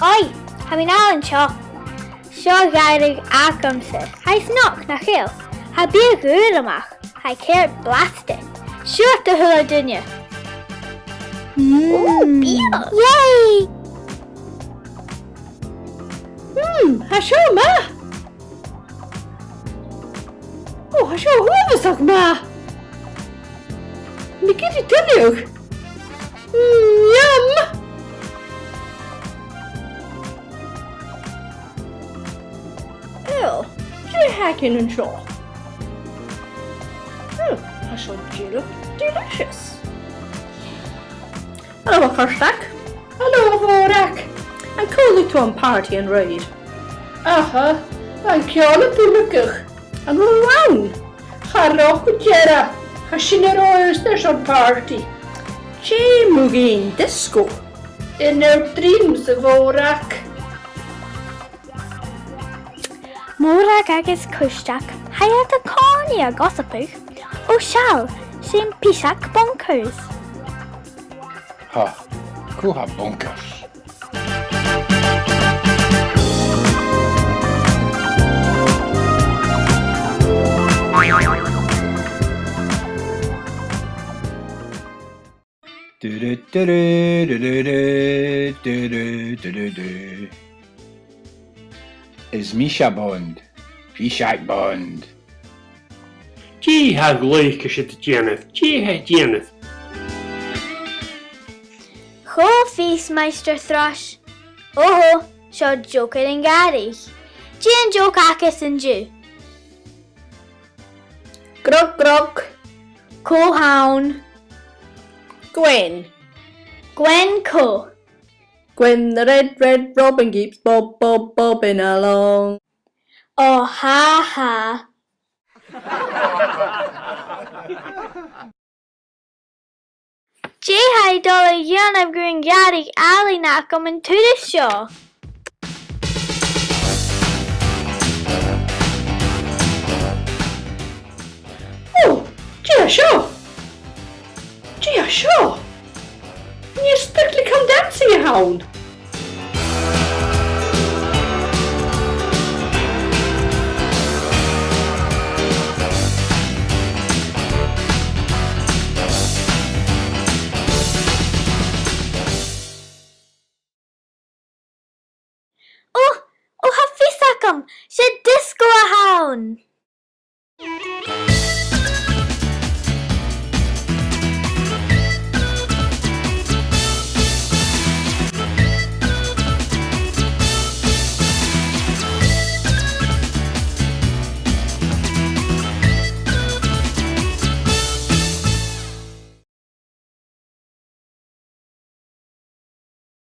Oi, ha mi'n Alan sio. Sio Ghàrradh agamsa. Ha'i snoc na chil. Ha bi a gŵr ymach. Ha'i cert blaste. Sio dy hwyl dynia. Beer. Yay! Ha sio ma. Ha sio hwfysach ma. Mi gyd I dyliwch. Yum! Hacking and shaw. I shall delicious. Hello, Karshak. Hello, Vorak. I'm calling to a party and ride. I'm calling to look and round. Ghàrradh Ghàrradh. Hashinero station party. Che Mugin disco. In their dreams of Vorak. Mórag agus cúisteach, haiad a cáni a gossipúch, ó seall sin píseach bonkers. Ha, cuha bonkers. Is Misha Bond, Pishak Bond. Gee ha gleich is het Janet, gee ha Janet. Cho fís Meister Thrush. Oho, seo joker in Ghàrradh. Jean joke agus in Jew. Grog grog. Cohown. Gwen. Gwen Co. Gwen the red robin keeps bobbing along. Oh ha ha. Jay hai dollar yon of green Ghàrradh alley na coming to the show. Oh, gee sure. Gee sure. You strictly come dancing a hound. Oh, ha fisacum, she disco a hound.